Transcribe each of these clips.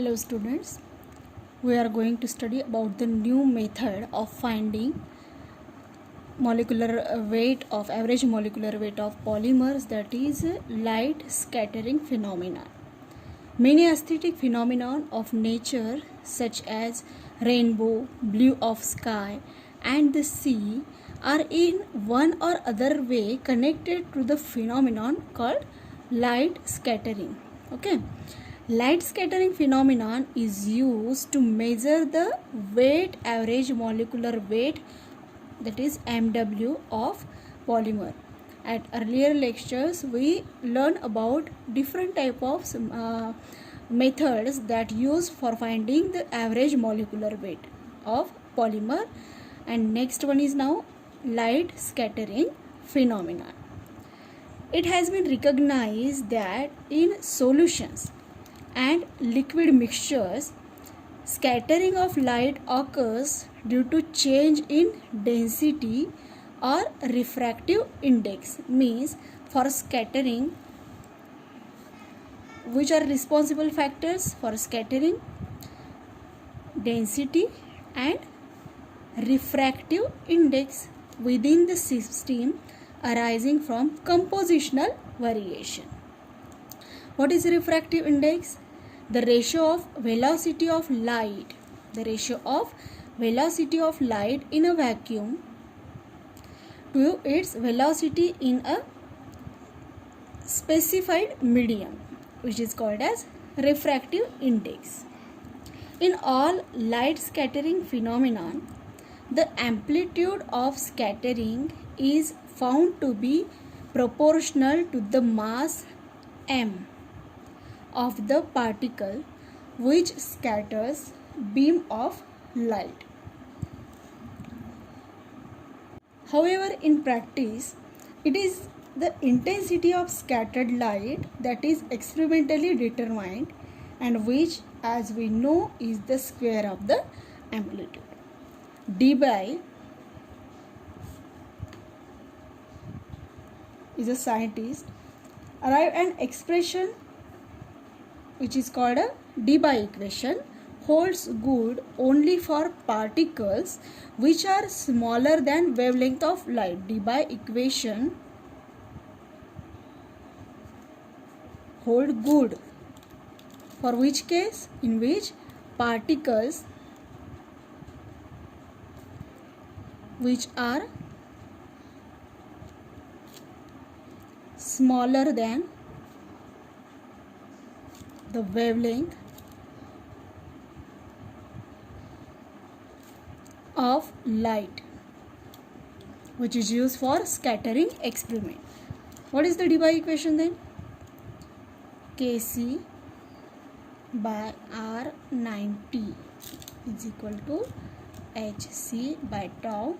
Hello students, we are going to study about the new method of finding average molecular weight of polymers, that is light scattering phenomena. Many aesthetic phenomena of nature such as rainbow, blue of sky and the sea are in one or other way connected to the phenomenon called light scattering. Okay. Light scattering phenomenon is used to measure the average molecular weight, that is MW, of polymer. At earlier lectures we learned about different type of methods that used for finding the average molecular weight of polymer, and next one is now light scattering phenomenon. It has been recognized that in solutions and liquid mixtures, scattering of light occurs due to change in density or refractive index. Means for scattering, which are responsible factors for scattering? Density and refractive index within the system arising from compositional variation. What is refractive index? The ratio of velocity of light in a vacuum to its velocity in a specified medium, which is called as refractive index. In all light scattering phenomenon, the amplitude of scattering is found to be proportional to the mass m of the particle which scatters beam of light. However, in practice, it is the intensity of scattered light that is experimentally determined, and which, as we know, is the square of the amplitude. Debye is a scientist arrived an expression which is called a Debye equation, holds good only for particles which are smaller than wavelength of light. Debye equation hold good for which case? In which particles which are smaller than the wavelength of light, which is used for scattering experiment. What is the Debye equation then? Kc by R90 is equal to Hc by tau,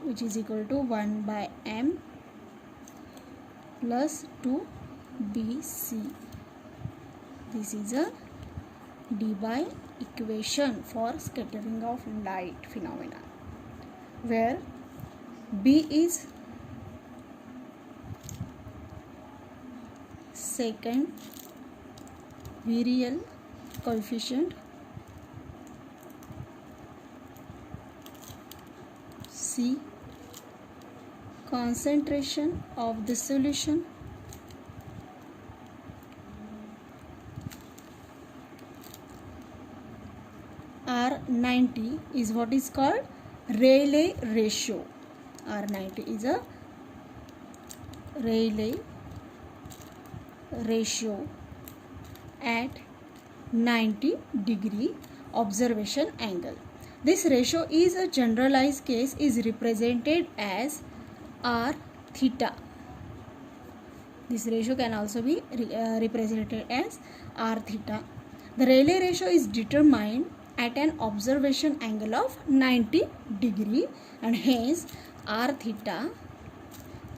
which is equal to 1 by m plus 2 Bc. This is a Debye equation for scattering of light phenomena, where B is second virial coefficient, C concentration of the solution, R90 is what is called Rayleigh ratio. R90 is a Rayleigh ratio at 90-degree observation angle. This ratio is a generalized case, is represented as R theta. This ratio can also be represented as R theta. The Rayleigh ratio is determined at an observation angle of 90 degree, and hence R theta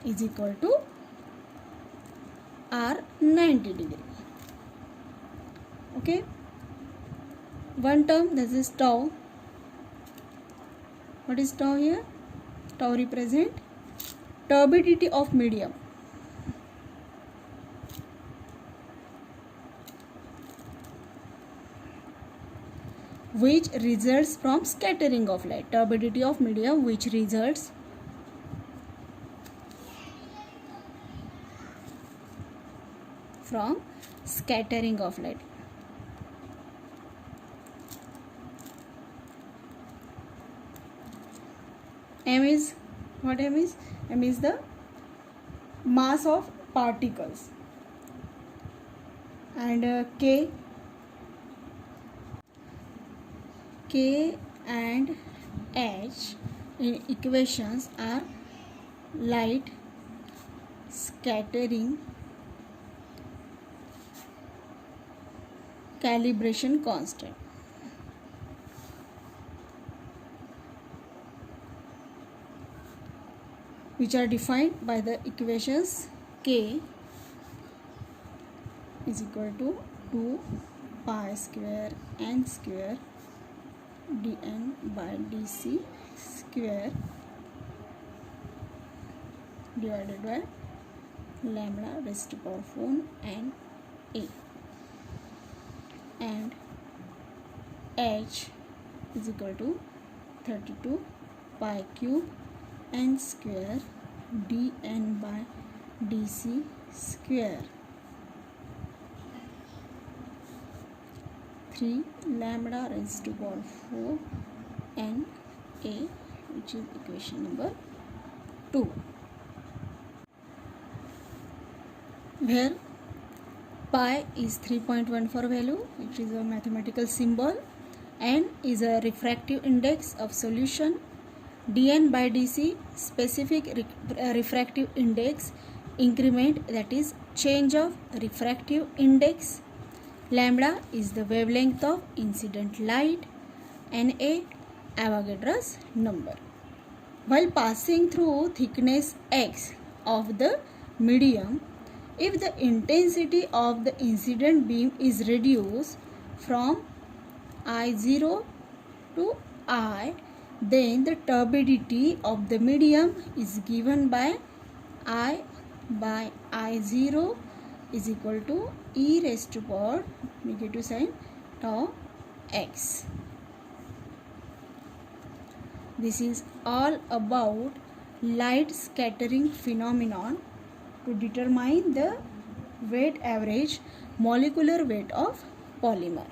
is equal to R 90 degree. Okay, one term, this is tau. What is tau here? Tau represent turbidity of medium. which results from scattering of light. Turbidity of medium which results from scattering of light. M is what M is? M is the mass of particles, and K and H in equations are light scattering calibration constant. Which are defined by the equations K is equal to 2 pi square n square dn by dc square divided by lambda raised to power 4 n a, and H is equal to 32 pi cube n square dn by dc square 3 lambda raised to power 4 n a, which is equation number 2, where pi is 3.14 value, which is a mathematical symbol, n is a refractive index of solution, dn by dc specific refractive index increment, that is change of refractive index, lambda is the wavelength of incident light, Na Avogadro's number. While passing through thickness x of the medium, if the intensity of the incident beam is reduced from I0 to I, then the turbidity of the medium is given by I by I0 is equal to e raised to power negative sign tau x. This is all about light scattering phenomenon to determine the weight average molecular weight of polymer.